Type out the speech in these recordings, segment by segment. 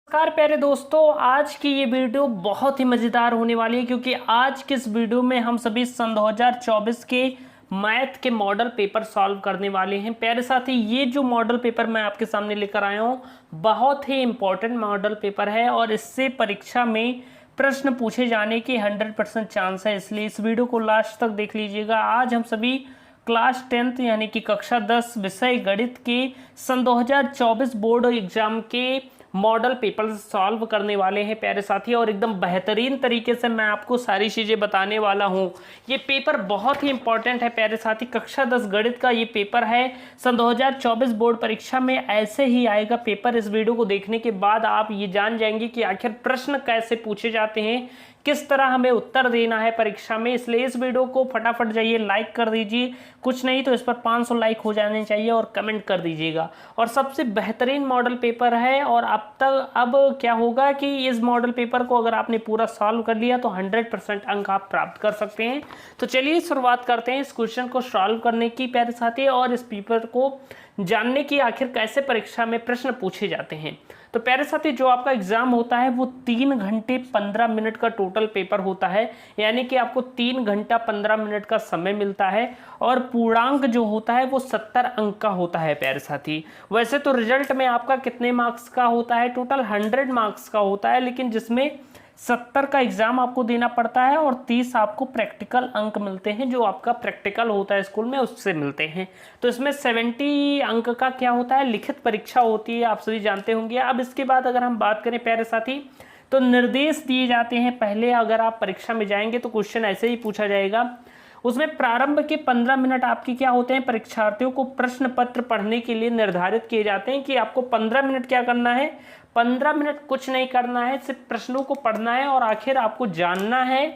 नमस्कार प्यारे दोस्तों, आज की ये वीडियो बहुत ही मज़ेदार होने वाली है क्योंकि आज के इस वीडियो में हम सभी सन 2024 के मैथ के मॉडल पेपर सॉल्व करने वाले हैं। प्यारे साथी, ये जो मॉडल पेपर मैं आपके सामने लेकर आया हूँ बहुत ही इम्पोर्टेंट मॉडल पेपर है और इससे परीक्षा में प्रश्न पूछे जाने के 100% चांस है, इसलिए इस वीडियो को लास्ट तक देख लीजिएगा। आज हम सभी क्लास 10th यानी कि कक्षा 10 विषय गणित के सन 2024 बोर्ड एग्जाम के मॉडल पेपर सॉल्व करने वाले हैं प्यारे साथी, और एकदम बेहतरीन तरीके से मैं आपको सारी चीज़ें बताने वाला हूं। ये पेपर बहुत ही इंपॉर्टेंट है प्यारे साथी। कक्षा 10 गणित का ये पेपर है, सन 2024 बोर्ड परीक्षा में ऐसे ही आएगा पेपर। इस वीडियो को देखने के बाद आप ये जान जाएंगे कि आखिर प्रश्न कैसे पूछे जाते हैं, किस तरह हमें उत्तर देना है परीक्षा में। इसलिए इस वीडियो को फटाफट जाइए लाइक कर दीजिए, कुछ नहीं तो इस पर 500 लाइक हो जाने चाहिए, और कमेंट कर दीजिएगा। और सबसे बेहतरीन मॉडल पेपर है, और अब क्या होगा कि इस मॉडल पेपर को अगर आपने पूरा सॉल्व कर लिया तो 100% अंक आप प्राप्त कर सकते हैं। तो चलिए शुरुआत करते हैं इस क्वेश्चन को सॉल्व करने की प्यारे साथी, और इस पेपर को जानने की आखिर कैसे परीक्षा में प्रश्न पूछे जाते हैं। तो प्यारे साथी, जो आपका एग्जाम होता है वो 3 घंटे 15 मिनट का टोटल पेपर होता है, यानी कि आपको 3 घंटा 15 मिनट का समय मिलता है, और पूर्णांक जो होता है वो 70 अंक का होता है प्यारे साथी। वैसे तो रिजल्ट में आपका कितने मार्क्स का होता है, टोटल 100 मार्क्स का होता है, लेकिन जिसमें 70 का एग्जाम आपको देना पड़ता है और 30 आपको प्रैक्टिकल अंक मिलते हैं, जो आपका प्रैक्टिकल होता है स्कूल में उससे मिलते हैं। तो इसमें 70 अंक का क्या होता है, लिखित परीक्षा होती है, आप सभी जानते होंगे। अब इसके बाद अगर हम बात करें प्यारे साथी, तो निर्देश दिए जाते हैं। पहले अगर आप परीक्षा में जाएंगे तो क्वेश्चन ऐसे ही पूछा जाएगा। उसमें प्रारंभ के 15 मिनट आपके क्या होते हैं, परीक्षार्थियों को प्रश्न पत्र पढ़ने के लिए निर्धारित किए जाते हैं कि आपको 15 मिनट क्या करना है, 15 मिनट कुछ नहीं करना है, सिर्फ प्रश्नों को पढ़ना है, और आखिर आपको जानना है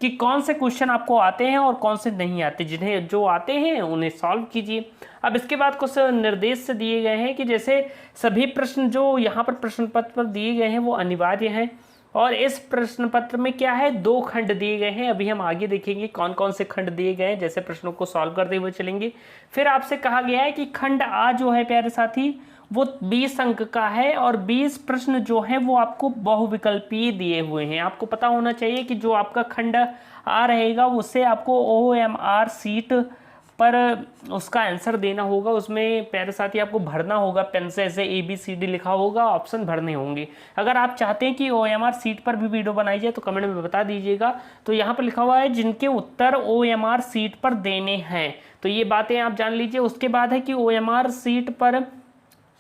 कि कौन से क्वेश्चन आपको आते हैं और कौन से नहीं आते। जिन्हें जो आते हैं उन्हें सॉल्व कीजिए। अब इसके बाद कुछ निर्देश से दिए गए हैं कि जैसे सभी प्रश्न जो यहाँ पर प्रश्न पत्र पर दिए गए हैं वो अनिवार्य हैं, और इस प्रश्न पत्र में क्या है, 2 खंड दिए गए हैं। अभी हम आगे देखेंगे कौन कौन से खंड दिए गए हैं, जैसे प्रश्नों को सॉल्व करते हुए चलेंगे। फिर आपसे कहा गया है कि खंड आ जो है प्यारे साथी वो 20 अंक का है, और 20 प्रश्न जो है वो आपको बहुविकल्पीय दिए हुए हैं। आपको पता होना चाहिए कि जो आपका खंड आ रहेगा उससे आपको OMR सीट पर उसका आंसर देना होगा। उसमें प्यारे साथी आपको भरना होगा, पेन से ऐसे ABCD लिखा होगा, ऑप्शन भरने होंगे। अगर आप चाहते हैं कि OMR सीट पर भी वीडियो बनाई जाए तो कमेंट में बता दीजिएगा। तो यहाँ पर लिखा हुआ है जिनके उत्तर OMR सीट पर देने हैं, तो ये बातें आप जान लीजिए। उसके बाद है कि OMR सीट पर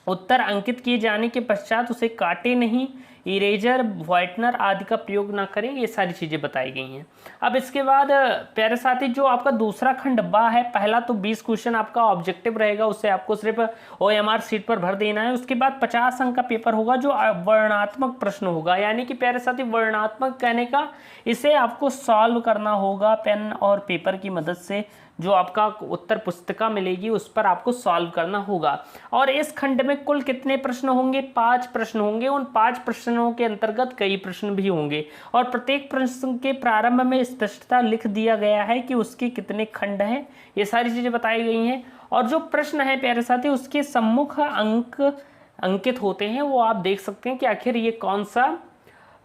उत्तर अंकित किए जाने के पश्चात उसे काटे नहीं, इरेजर, व्हाइटनर आदि का प्रयोग ना करें, ये सारी चीज़ें बताई गई हैं। अब इसके बाद प्यारे साथी, जो आपका दूसरा खंड बा है, पहला तो 20 क्वेश्चन आपका ऑब्जेक्टिव रहेगा, उससे आपको सिर्फ OMR सीट पर भर देना है। उसके बाद 50 अंक का पेपर होगा जो वर्णनात्मक प्रश्न होगा, यानी कि प्यारे साथी वर्णनात्मक कहने का, इसे आपको सॉल्व करना होगा पेन और पेपर की मदद से। जो आपका उत्तर पुस्तिका मिलेगी उस पर आपको सॉल्व करना होगा। और इस खंड में कुल कितने प्रश्न होंगे, 5 प्रश्न होंगे। उन 5 प्रश्नों के अंतर्गत कई प्रश्न भी होंगे, और प्रत्येक प्रश्न के प्रारंभ में स्पष्टता लिख दिया गया है कि उसके कितने खंड हैं, ये सारी चीज़ें बताई गई हैं। और जो प्रश्न है प्यारे साथी उसके सम्मुख अंक अंकित होते हैं, वो आप देख सकते हैं कि आखिर ये कौन सा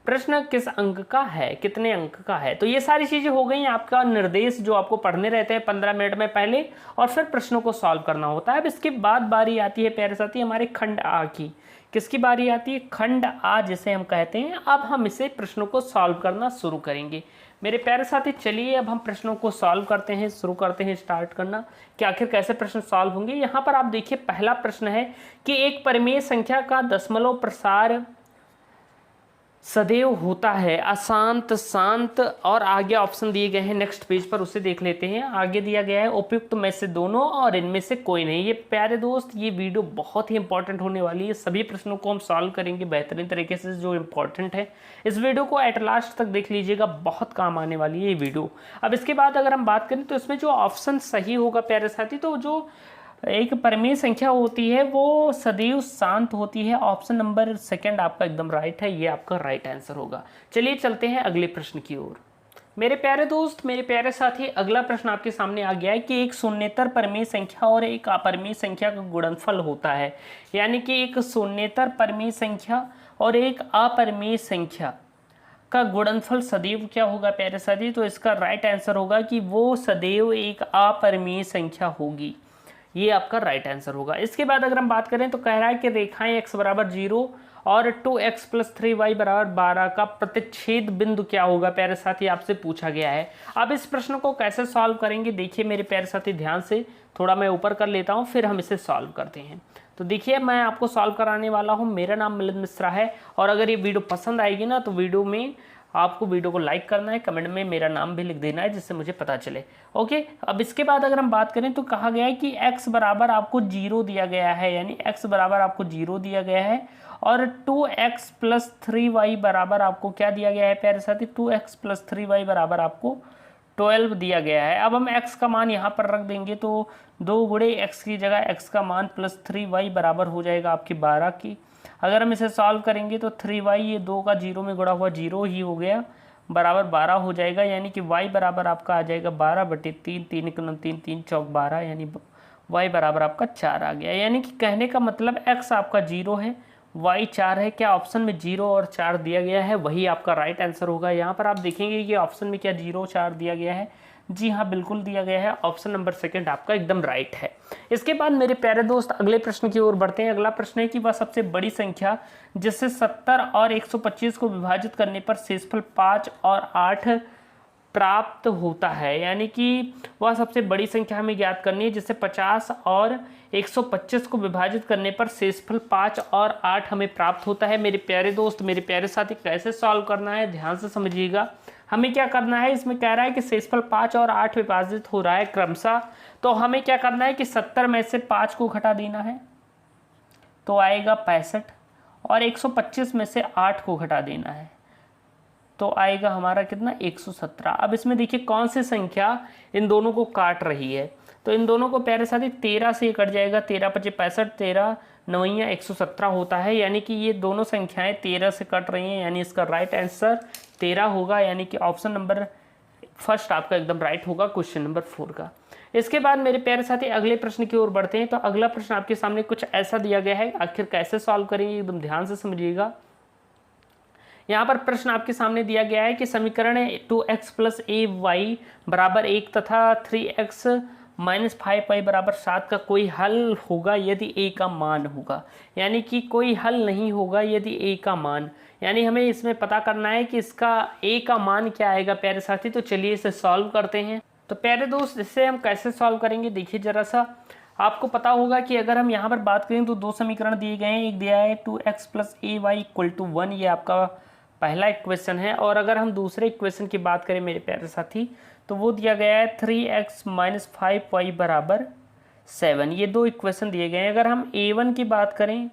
प्रश्न किस अंक का है, कितने अंक का है। तो ये सारी चीज़ें हो गई आपका निर्देश जो आपको पढ़ने रहते हैं 15 मिनट में पहले, और फिर प्रश्नों को सॉल्व करना होता है। अब इसके बाद बारी आती है प्यारे साथी हमारे खंड आ की। किसकी बारी आती है, खंड आ जिसे हम कहते हैं। अब हम इसे प्रश्नों को सॉल्व करना शुरू करेंगे मेरे प्यारे साथी। चलिए अब हम प्रश्नों को सॉल्व करते हैं, शुरू करते हैं स्टार्ट करना कि आखिर कैसे प्रश्न सॉल्व होंगे। यहाँ पर आप देखिए पहला प्रश्न है कि एक परिमेय संख्या का दशमलव प्रसार सदैव होता है, अशांत, शांत, और आगे ऑप्शन दिए गए हैं नेक्स्ट पेज पर, उसे देख लेते हैं। आगे दिया गया है उपयुक्त में से दोनों और इनमें से कोई नहीं। ये प्यारे दोस्त ये वीडियो बहुत ही इंपॉर्टेंट होने वाली है, सभी प्रश्नों को हम सॉल्व करेंगे बेहतरीन तरीके से जो इंपॉर्टेंट है। इस वीडियो को एट लास्ट तक देख लीजिएगा, बहुत काम आने वाली है ये वीडियो। अब इसके बाद अगर हम बात करें तो इसमें जो ऑप्शन सही होगा प्यारे साथी, तो जो एक परिमेय संख्या होती है वो सदैव शांत होती है। ऑप्शन नंबर 2 आपका एकदम राइट है, ये आपका राइट आंसर होगा। चलिए चलते हैं अगले प्रश्न की ओर। मेरे प्यारे दोस्त, मेरे प्यारे साथी, अगला प्रश्न आपके सामने आ गया है कि एक शून्येतर परिमेय संख्या और एक अपरिमेय संख्या का गुणनफल होता है, यानी कि एक शून्येतर परिमेय संख्या और एक अपरिमेय संख्या का गुणनफल सदैव क्या होगा प्यारे साथी? तो इसका राइट आंसर होगा कि वो सदैव एक अपरिमेय संख्या होगी। ये आपका राइट आंसर होगा। इसके बाद अगर हम बात करें तो कह रहा है कि रेखाएं x बराबर 0 और 2x + 3y बराबर 12 का प्रतिच्छेद बिंदु क्या होगा प्यारे साथी? आपसे पूछा गया है। अब इस प्रश्न को कैसे सॉल्व करेंगे देखिए मेरे प्यारे साथी ध्यान से, थोड़ा मैं ऊपर कर लेता हूँ फिर हम इसे सॉल्व करते हैं। तो देखिए मैं आपको सॉल्व कराने वाला हूँ। मेरा नाम मिलिंद मिश्रा है और अगर ये वीडियो पसंद आएगी ना तो वीडियो में आपको वीडियो को लाइक करना है, कमेंट में मेरा नाम भी लिख देना है जिससे मुझे पता चले। ओके, अब इसके बाद अगर हम बात करें तो कहा गया है कि x बराबर आपको 0 दिया गया है, यानी x बराबर आपको 0 दिया गया है और 2x + 3y बराबर आपको क्या दिया गया है प्यारे साथी? 2x + 3y बराबर आपको 12 दिया गया है। अब हम x का मान यहाँ पर रख देंगे तो 2 गुणे x की जगह x का मान + 3y बराबर हो जाएगा आपकी 12 की। अगर हम इसे सॉल्व करेंगे तो 3y ये 2 का 0 में गुणा हुआ 0 ही हो गया, बराबर 12 हो जाएगा, यानी कि y बराबर आपका आ जाएगा 12/3, 3 × 3 3 चौक 12, यानी y बराबर आपका 4 आ गया। यानी कि कहने का मतलब x आपका 0 है, y 4 है। क्या ऑप्शन में 0 और 4 दिया गया है वही आपका राइट आंसर होगा। यहाँ पर आप देखेंगे कि ऑप्शन में क्या 0 4 दिया गया है? जी हाँ, बिल्कुल दिया गया है। ऑप्शन नंबर सेकंड आपका एकदम राइट है। इसके बाद मेरे प्यारे दोस्त अगले प्रश्न की ओर बढ़ते हैं। अगला प्रश्न है कि वह सबसे बड़ी संख्या जिससे 70 और 125 को विभाजित करने पर शेषफल 5 और 8 प्राप्त होता है, यानी कि वह सबसे बड़ी संख्या हमें ज्ञात करनी है जिससे 50 और 125 को विभाजित करने पर शेषफल 5 और 8 हमें प्राप्त होता है। मेरे प्यारे दोस्त, मेरे प्यारे साथी, कैसे सॉल्व करना है ध्यान से समझिएगा। हमें क्या करना है, इसमें कह रहा है कि शेषफल 5 और 8 विभाजित हो रहा है क्रमशः, तो हमें क्या करना है कि 70 में से 5 को घटा देना है तो आएगा 65 और 125 में से 8 को घटा देना है तो आएगा हमारा कितना? 117। अब इसमें देखिए कौन सी संख्या इन दोनों को काट रही है, तो इन दोनों को प्यारे साथी 13 से कट जाएगा। 13 × 5 = 65, 13 9 117 होता है, यानी कि ये दोनों संख्याएं 13 से कट रही हैं, यानी इसका राइट आंसर 13 होगा, यानी कि ऑप्शन नंबर फर्स्ट आपका एकदम राइट होगा क्वेश्चन नंबर 4 का। इसके बाद मेरे प्यारे साथी अगले प्रश्न की ओर बढ़ते हैं। तो अगला प्रश्न आपके सामने कुछ ऐसा दिया गया है, आखिर कैसे सॉल्व करेंगे एकदम ध्यान से समझिएगा। यहाँ पर प्रश्न आपके सामने दिया गया है कि समीकरण 2x + ay बराबर 1 तथा 3x - 5y बराबर 7 का कोई हल होगा यदि a का मान होगा, यानी कि कोई हल नहीं होगा यदि a का मान, यानी हमें इसमें पता करना है कि इसका a का मान क्या आएगा प्यारे साथी। तो चलिए इसे सॉल्व करते हैं। तो प्यारे दोस्त इसे हम कैसे सॉल्व करेंगे देखिए जरा सा। आपको पता होगा कि अगर हम यहाँ पर बात करें तो दो समीकरण दिए गए हैं। एक दिया है 2x + ay = 1, ये आपका पहला इक्वेशन है, और अगर हम दूसरे इक्वेशन की बात करें मेरे प्यारे साथी तो वो दिया गया है 3x - 5y बराबर 7। ये दो इक्वेशन दिए गए हैं। अगर हम a1 की बात करें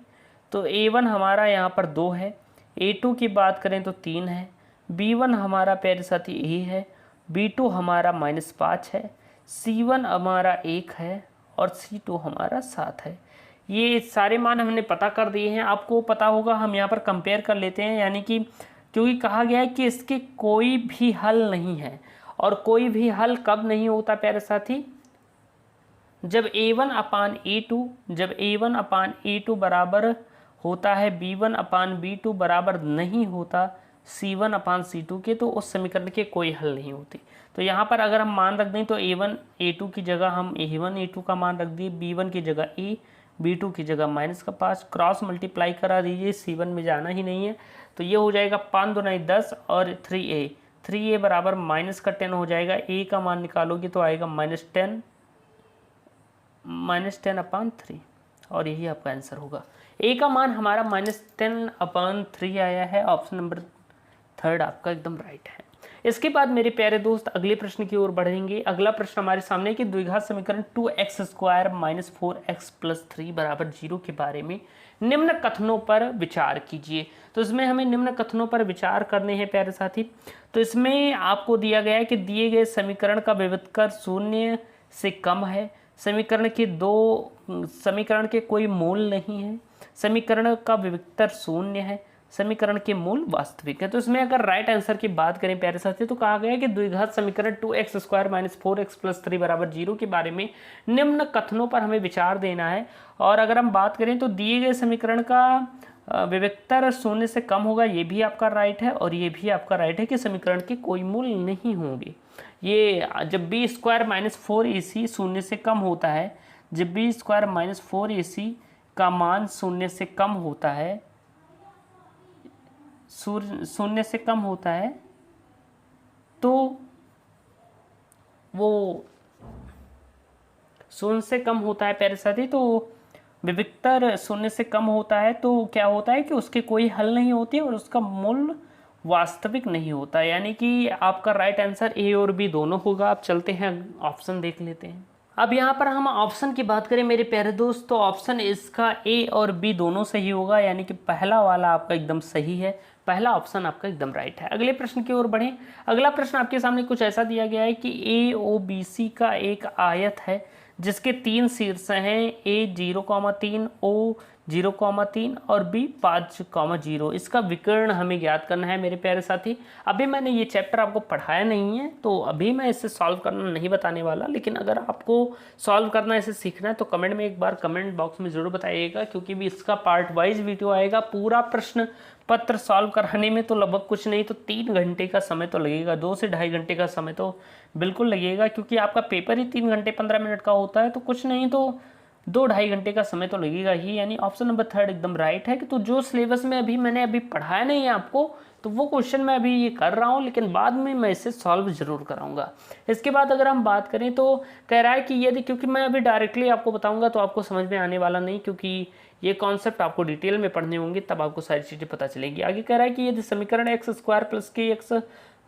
तो a1 हमारा यहाँ पर 2 है, a2 की बात करें तो 3 है, b1 हमारा प्यारे साथी a है, b2 हमारा -5 है, c1 हमारा 1 है और c2 हमारा 7 है। ये सारे मान हमने पता कर दिए हैं। आपको पता होगा हम यहाँ पर कंपेयर कर लेते हैं, यानी कि क्योंकि कहा गया है कि इसके कोई भी हल नहीं है, और कोई भी हल कब नहीं होता प्यारे साथी? जब a1/a2 बराबर होता है b1/b2 बराबर नहीं होता c1/c2 के, तो उस समीकरण के कोई हल नहीं होती। तो यहाँ पर अगर हम मान रख दें तो a1 a2 की जगह हम a1 a2 का मान रख दिए, b1 की जगह a, b2 की जगह -5, क्रॉस मल्टीप्लाई करा दीजिए, c1 में जाना ही नहीं है, तो ये हो जाएगा 5 × 2 = 10 और 3a बराबर -10 हो जाएगा। a का मान निकालोगे तो आएगा -10/3 और यही आपका आंसर होगा। a का मान हमारा -10/3 आया है, ऑप्शन नंबर थर्ड आपका एकदम राइट है। इसके बाद मेरे प्यारे दोस्त अगले प्रश्न की ओर बढ़ेंगे। अगला प्रश्न हमारे सामने कि द्विघात समीकरण 2x² - 4x + 3 बराबर 0 के बारे में निम्न कथनों पर विचार कीजिए। तो इसमें हमें निम्न कथनों पर विचार करने हैं प्यारे साथी। तो इसमें आपको दिया गया है कि दिए गए समीकरण का विविधकर 0 से कम है, समीकरण के कोई मूल नहीं है, समीकरण का विविधकर 0 है, समीकरण के मूल वास्तविक है। तो इसमें अगर राइट आंसर की बात करें प्यारे साथी तो कहा गया है कि द्विघात समीकरण 2x² - 4x + 3 बराबर 0 के बारे में निम्न कथनों पर हमें विचार देना है। और अगर हम बात करें तो दिए गए समीकरण का विविक्तर शून्य से कम होगा, ये भी आपका राइट है, और ये भी आपका राइट है कि समीकरण के कोई मूल नहीं होंगे। ये जब बी स्क्वायर माइनस 4ac शून्य से कम होता है, जब बी स्क्वायर माइनस 4ac का मान शून्य से कम होता है, शून्य से कम होता है, तो वो शून्य से कम होता है प्यारे साथी, तो विविक्तर शून्य से कम होता है तो क्या होता है कि उसके कोई हल नहीं होती और उसका मूल वास्तविक नहीं होता, यानी कि आपका राइट आंसर ए और बी दोनों होगा। आप चलते हैं ऑप्शन देख लेते हैं। अब यहाँ पर हम ऑप्शन की बात करें मेरे प्यारे दोस्त, तो ऑप्शन इसका ए और बी दोनों सही होगा, यानी कि पहला वाला आपका एकदम सही है, पहला ऑप्शन आपका एकदम राइट है। अगले प्रश्न की ओर बढ़ें। अगला प्रश्न आपके सामने कुछ ऐसा दिया गया है कि ए ओ बी सी का एक आयत है जिसके 3 शीर्ष हैं, ए 0,3, ओ 0,3 और बी 5,0। इसका विकर्ण हमें ज्ञात करना है मेरे प्यारे साथी। अभी मैंने ये चैप्टर आपको पढ़ाया नहीं है तो अभी मैं इसे सॉल्व करना नहीं बताने वाला, लेकिन अगर आपको सॉल्व करना इसे सीखना है तो कमेंट में एक बार कमेंट बॉक्स में ज़रूर बताइएगा, क्योंकि भी इसका पार्ट वाइज वीडियो आएगा। पूरा प्रश्न पत्र सॉल्व कराने में तो लगभग कुछ नहीं तो 3 घंटे का समय तो लगेगा, 2 से ढाई घंटे का समय तो बिल्कुल लगेगा, क्योंकि आपका पेपर ही 3 घंटे 15 मिनट का होता है, तो कुछ नहीं तो 2-2.5 घंटे का समय तो लगेगा ही। यानी ऑप्शन नंबर 3 एकदम राइट है कि तो जो सिलेबस में मैंने अभी पढ़ाया नहीं है आपको, तो वो क्वेश्चन मैं अभी ये कर रहा हूँ, लेकिन बाद में मैं इसे सॉल्व जरूर कराऊंगा। इसके बाद अगर हम बात करें तो कह रहा है कि यदि, क्योंकि मैं अभी डायरेक्टली आपको बताऊंगा तो आपको समझ में आने वाला नहीं, क्योंकि ये कॉन्सेप्ट आपको डिटेल में पढ़ने होंगे, तब आपको सारी चीज़ें पता चलेगी। आगे कह रहा है कि यदि समीकरण एक्स स्क्वायर प्लस के एक्स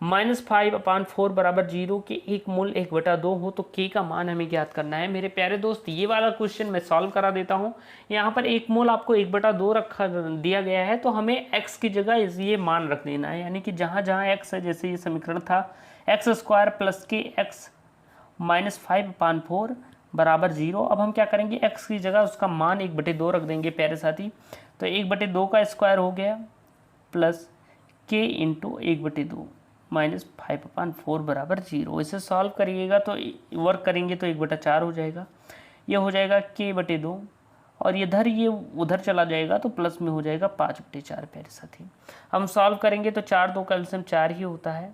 माइनस 5/4 बराबर 0 के एक मूल 1/2 हो तो के का मान हमें ज्ञात करना है। मेरे प्यारे दोस्त, ये वाला क्वेश्चन मैं सॉल्व करा देता हूँ। यहाँ पर एक मूल आपको 1/2 रखा दिया गया है, तो हमें x की जगह ये मान रख देना है, यानी कि जहाँ जहाँ x है, जैसे ये समीकरण था एक्स स्क्वायर प्लस के एक्स माइनस 5/4 बराबर 0। अब हम क्या करेंगे, x की जगह उसका मान 1/2 रख देंगे प्यारे साथी। तो 1/2 का स्क्वायर हो गया प्लस के इंटू 1/2 माइनस 5/4 बराबर 0। इसे सॉल्व करिएगा तो वर्क करेंगे तो 1/4 हो जाएगा, ये हो जाएगा k/2, और इधर ये उधर चला जाएगा तो प्लस में हो जाएगा 5/4 प्यारे साथी। हम सॉल्व करेंगे तो 4 2 का एलसीएम 4 ही होता है,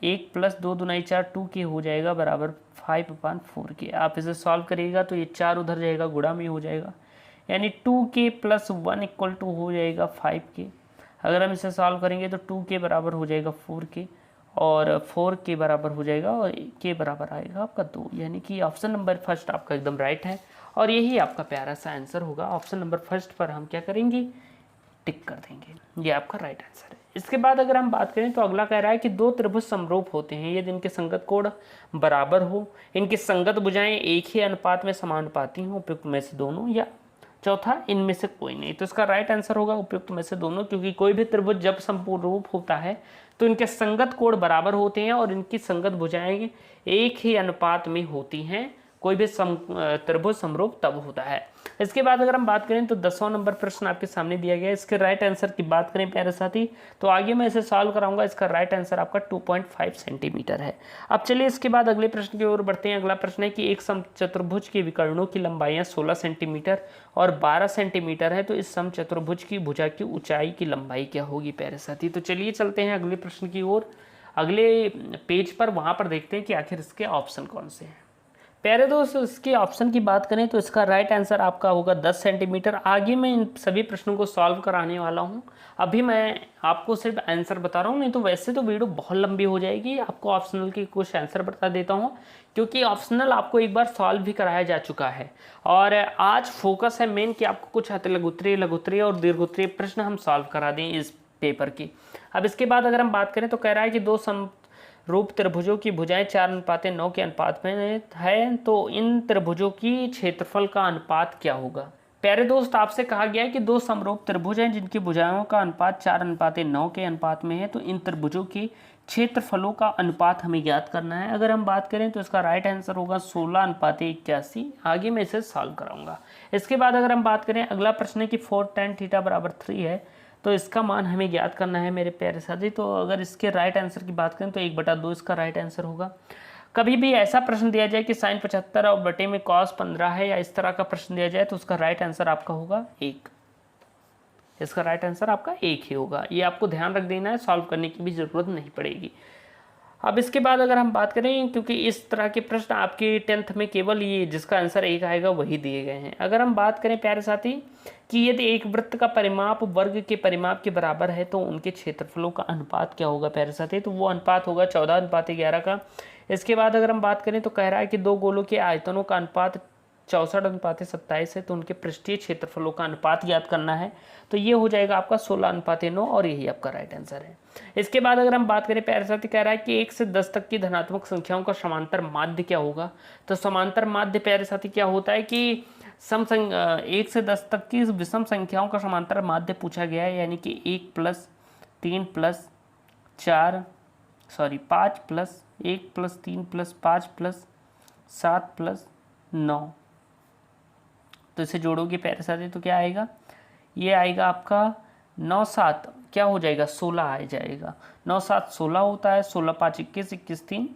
1 प्लस 2 दूना 4 2k हो जाएगा बराबर 5/4 आप इसे सॉल्व करिएगा तो ये 4 उधर जाएगा, गुणा में हो जाएगा, यानी 2k + 1 = हो जाएगा 5k। अगर हम इसे सॉल्व करेंगे तो 2k बराबर हो जाएगा 4k, और 4k बराबर हो जाएगा, और k बराबर आएगा आपका 2, यानी कि ऑप्शन नंबर फर्स्ट आपका एकदम राइट है, और यही आपका प्यारा सा आंसर होगा। ऑप्शन नंबर फर्स्ट पर हम क्या करेंगे, टिक कर देंगे, ये आपका राइट आंसर है। इसके बाद अगर हम बात करें तो अगला कह रहा है कि 2 त्रिभुज समरूप होते हैं यदि इनके संगत कोण बराबर हो, इनकी संगत भुजाएं एक ही अनुपात में समानुपाती हों, उपयुक्त में से दोनों, या चौथा इनमें से कोई नहीं। तो इसका राइट आंसर होगा उपयुक्त में से दोनों, क्योंकि कोई भी त्रिभुज जब समरूप होता है तो इनके संगत कोण बराबर होते हैं और इनकी संगत भुजाएं एक ही अनुपात में होती हैं। कोई भी त्रिभुज समरूप तब होता है। इसके बाद अगर हम बात करें तो 10वां नंबर प्रश्न आपके सामने दिया गया है। इसके राइट आंसर की बात करें प्यारे साथी तो आगे मैं इसे सॉल्व कराऊंगा। इसका राइट आंसर आपका 2.5 सेंटीमीटर है। अब चलिए इसके बाद अगले प्रश्न की ओर बढ़ते हैं। अगला प्रश्न है कि एक समचतुर्भुज के विकर्णों की लंबाइयाँ 16 सेंटीमीटर और 12 सेंटीमीटर है, तो इस समचतुर्भुज की भुजा की ऊंचाई की लंबाई क्या होगी प्यारे साथी। तो चलिए चलते हैं अगले प्रश्न की ओर। अगले पेज पर वहाँ पर देखते हैं कि आखिर इसके ऑप्शन कौन से हैं। प्यारे दोस्तों, इसके ऑप्शन की बात करें तो इसका राइट आंसर आपका होगा 10 सेंटीमीटर। आगे मैं इन सभी प्रश्नों को सॉल्व कराने वाला हूं। अभी मैं आपको सिर्फ आंसर बता रहा हूं, नहीं तो वैसे तो वीडियो बहुत लंबी हो जाएगी। आपको ऑप्शनल के कुछ आंसर बता देता हूं, क्योंकि ऑप्शनल आपको एक बार सॉल्व भी कराया जा चुका है और आज फोकस है मेन कि आपको कुछ लघुत्तरीय, लघुत्तरीय और दीर्घोत्तरीय प्रश्न हम सॉल्व करा दें इस पेपर की। अब इसके बाद अगर हम बात करें तो कह रहा है कि दो रूप त्रिभुजों की भुजाएं 4:9 के अनुपात में है, तो इन त्रिभुजों की क्षेत्रफल का अनुपात क्या होगा। प्यारे दोस्त, आपसे कहा गया है कि दो समरूप त्रिभुज हैं जिनकी भुजाओं का अनुपात 4:9 के अनुपात में है, तो इन त्रिभुजों के क्षेत्रफलों का अनुपात हमें ज्ञात करना है। अगर हम बात करें तो इसका राइट आंसर होगा 16:81। आगे मैं इसे सॉल्व कराऊंगा। इसके बाद अगर हम बात करें, अगला प्रश्न है कि 4 tan θ = 3 है, तो इसका मान हमें ज्ञात करना है मेरे प्यारे साथी। तो अगर इसके राइट आंसर की बात करें तो 1/2 इसका राइट आंसर होगा। कभी भी ऐसा प्रश्न दिया जाए कि sin 75 और बटे में cos 15 है, या इस तरह का प्रश्न दिया जाए तो उसका राइट आंसर आपका होगा 1। इसका राइट आंसर आपका 1 ही होगा। ये आपको ध्यान रख देना है, सॉल्व करने की भी ज़रूरत नहीं पड़ेगी। अब इसके बाद अगर हम बात करें, क्योंकि इस तरह के प्रश्न आपके 10th में केवल ये जिसका आंसर 1 आएगा वही दिए गए हैं। अगर हम बात करें प्यारे साथी कि यदि एक वृत्त का परिमाप वर्ग के परिमाप के बराबर है तो उनके क्षेत्रफलों का अनुपात क्या होगा प्यारे साथी, तो वो अनुपात होगा 14:11 का। इसके बाद अगर हम बात करें तो कह रहा है कि दो गोलों के आयतनों का अनुपात 64:27 है, तो उनके पृष्ठीय क्षेत्रफलों का अनुपात याद करना है, तो ये हो जाएगा आपका 16:9 और यही आपका राइट आंसर है। इसके बाद अगर हम बात करें प्यारे साथी, कह रहा है कि 1 से 10 तक की धनात्मक संख्याओं का समांतर माध्य क्या होगा, तो समांतर माध्य प्यारे साथी क्या होता है कि 1 से 10 तक की विषम संख्याओं का समांतर माध्य पूछा गया है, यानी कि 1 + 3 + 4 5 + 1 + 3 + 5 + 7 + 9, तो इसे जोड़ोगे प्यारे साथी तो क्या आएगा, ये आएगा आपका 9 7 क्या हो जाएगा 16 आ जाएगा। 9 7 16 होता है, 16 5 21 21 3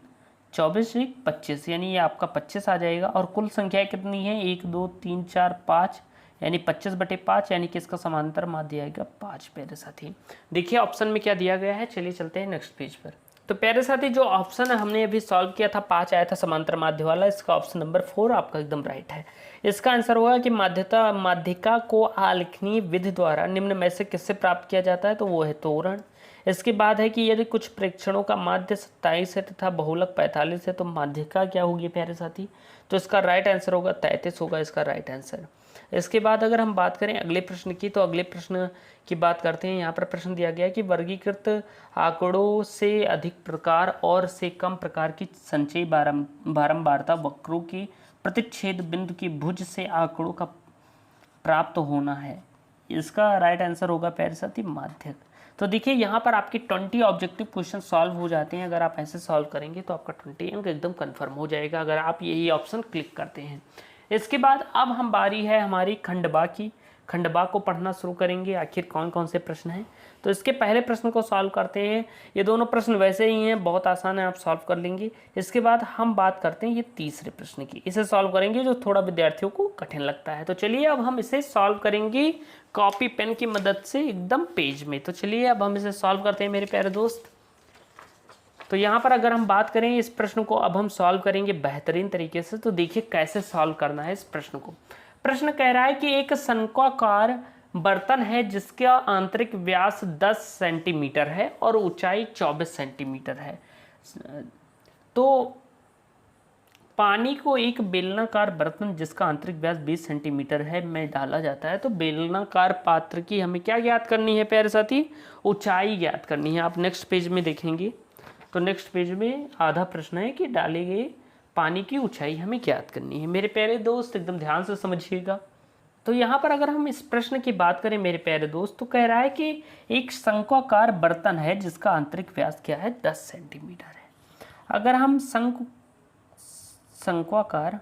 24 1 25, यानी ये आपका 25 आ जाएगा। और कुल संख्या कितनी है 1 2 3 4 5, यानी 25/5, यानी कि इसका समांतर माध्य आएगा 5 प्यारे साथी। देखिए ऑप्शन में क्या दिया गया है, चलिए चलते हैं नेक्स्ट पेज पर। तो प्यारे साथी जो ऑप्शन हमने अभी सॉल्व किया था 5 आया था समांतर माध्य वाला, इसका ऑप्शन नंबर 4 आपका एकदम राइट है। इसका आंसर होगा कि माध्यिका को आलेखनीय विधि द्वारा निम्न में से किससे प्राप्त किया जाता है, तो वो है त्वरण। इसके बाद है कि यदि कुछ प्रेक्षणों का माध्य 27 है तथा बहुलक 45 है तो माध्यिका क्या होगी प्यारे साथी, तो इसका राइट आंसर होगा 33 होगा इसका राइट आंसर। इसके बाद अगर हम बात करें अगले प्रश्न की, तो अगले प्रश्न की बात करते हैं। यहाँ पर प्रश्न दिया गया है कि वर्गीकृत आंकड़ों से अधिक प्रकार और से कम प्रकार की संचयी बारंबारता वक्रों की प्रतिच्छेद बिंदु की भुज से आंकड़ों का प्राप्त होना है, इसका राइट आंसर होगा प्यारे साथी माध्यक। तो देखिए यहाँ पर आपके 20 ऑब्जेक्टिव क्वेश्चन सॉल्व हो जाते हैं। अगर आप ऐसे सॉल्व करेंगे तो आपका 20 अंक एकदम कंफर्म हो जाएगा अगर आप यही ऑप्शन क्लिक करते हैं। इसके बाद अब हम बारी है हमारी खंडबा की। खंडबा को पढ़ना शुरू करेंगे, आखिर कौन कौन से प्रश्न हैं। तो इसके पहले प्रश्न को सॉल्व करते हैं। ये दोनों प्रश्न वैसे ही हैं, बहुत आसान है, आप सॉल्व कर लेंगे। इसके बाद हम बात करते हैं ये तीसरे प्रश्न की, इसे सॉल्व करेंगे जो थोड़ा विद्यार्थियों को कठिन लगता है। तो चलिए अब हम इसे सॉल्व करेंगे कॉपी पेन की मदद से एकदम पेज में। तो चलिए अब हम इसे सॉल्व करते हैं मेरे प्यारे दोस्त। तो यहाँ पर अगर हम बात करें इस प्रश्न को अब हम सॉल्व करेंगे बेहतरीन तरीके से। तो देखिए कैसे सॉल्व करना है इस प्रश्न को। प्रश्न कह रहा है कि एक शंक्वाकार बर्तन है जिसका आंतरिक व्यास 10 सेंटीमीटर है और ऊंचाई 24 सेंटीमीटर है। तो पानी को एक बेलनाकार बर्तन जिसका आंतरिक व्यास 20 सेंटीमीटर है में डाला जाता है। तो बेलनाकार पात्र की हमें क्या ज्ञात करनी है प्यारे साथी, ऊंचाई ज्ञात करनी है। आप नेक्स्ट पेज में देखेंगे तो नेक्स्ट पेज में आधा प्रश्न है कि डाले गए पानी की ऊंचाई हमें ज्ञात करनी है। मेरे प्यारे दोस्त एकदम ध्यान से समझिएगा। तो यहाँ पर अगर हम इस प्रश्न की बात करें मेरे प्यारे दोस्त, तो कह रहा है कि एक शंक्वाकार बर्तन है जिसका आंतरिक व्यास क्या है 10 सेंटीमीटर है। अगर हम शंक्वाकार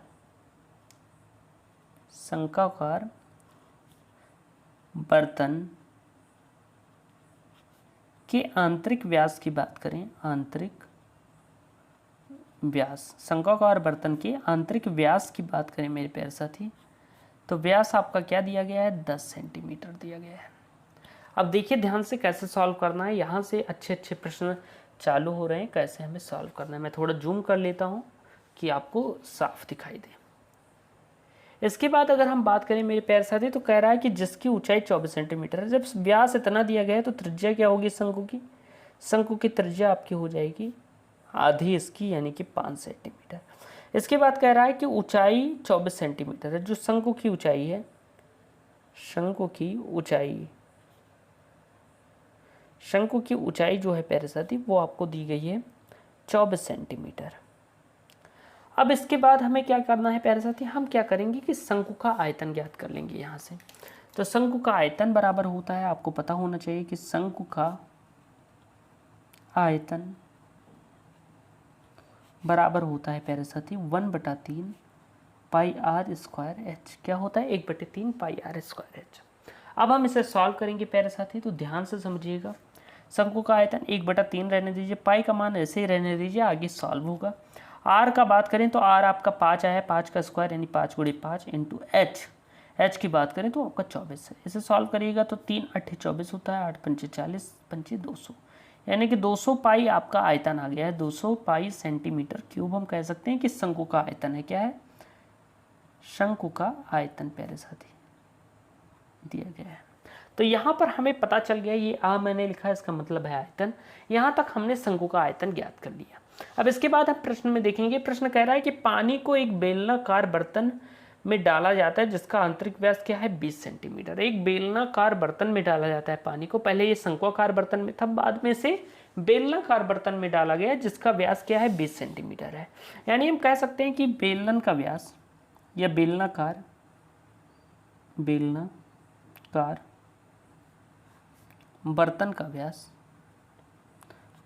बर्तन के आंतरिक व्यास की बात करें, आंतरिक व्यास, शंक्वाकार बर्तन के आंतरिक व्यास की बात करें मेरे प्यारे साथी, तो व्यास आपका क्या दिया गया है 10 सेंटीमीटर दिया गया है। अब देखिए ध्यान से कैसे सॉल्व करना है, यहाँ से अच्छे अच्छे प्रश्न चालू हो रहे हैं, कैसे हमें सॉल्व करना है। मैं थोड़ा जूम कर लेता हूँ कि आपको साफ दिखाई दे। इसके बाद अगर हम बात करें मेरे प्यारे साथी, तो कह रहा है कि जिसकी ऊंचाई 24 सेंटीमीटर है। जब व्यास इतना दिया गया है तो त्रिज्या क्या होगी शंकु की, शंकु की त्रिज्या आपकी हो जाएगी आधी इसकी, यानी कि 5 सेंटीमीटर। इसके बाद कह रहा है कि ऊंचाई 24 सेंटीमीटर है। जो शंकु की ऊंचाई है, शंकु की ऊंचाई जो है प्यारे साथी वो आपको दी गई है 24 सेंटीमीटर। अब इसके बाद हमें क्या करना है प्यारे साथी, हम क्या करेंगे कि शंकु का आयतन ज्ञात कर लेंगे यहाँ से। तो शंकु का आयतन बराबर होता है, आपको पता होना चाहिए कि शंकु का आयतन बराबर होता है प्यारे साथी 1/3 पाई आर स्क्वायर एच। क्या होता है 1/3 पाई आर स्क्वायर एच। अब हम इसे सॉल्व करेंगे प्यारे साथी, तो ध्यान से समझिएगा। शंकु का आयतन 1/3 रहने दीजिए, पाई का मान ऐसे ही रहने दीजिए, आगे सॉल्व होगा। आर का बात करें तो आर आपका 5 आया, 5 का स्क्वायर यानी 5 × 5 इंटू एच। एच की बात करें तो आपका 24 है। इसे सॉल्व करिएगा तो 3 8 24 होता है, 8 पंचे 40, पंचे 200, यानी कि 200 पाई आपका आयतन आ गया है। 200 पाई सेंटीमीटर क्यूब हम कह सकते हैं कि शंकु का आयतन है। क्या है? शंकु का आयतन प्यारे साथी दिया गया है। तो यहाँ पर हमें पता चल गया, ये आ मैंने लिखा है, इसका मतलब है आयतन। यहाँ तक हमने शंकु का आयतन ज्ञात कर लिया। अब इसके बाद हम प्रश्न में देखेंगे। प्रश्न कह रहा है कि पानी को एक बेलनाकार बर्तन में डाला जाता है जिसका आंतरिक व्यास क्या है? 20 सेंटीमीटर। एक बेलनाकार बर्तन में डाला जाता है पानी को। पहले ये शंक्वाकार बर्तन में था, बाद में से बेलनाकार बर्तन में डाला गया जिसका व्यास क्या है? 20 सेंटीमीटर है। यानी हम कह सकते हैं कि बेलन का व्यास या बेलनाकार बर्तन का व्यास,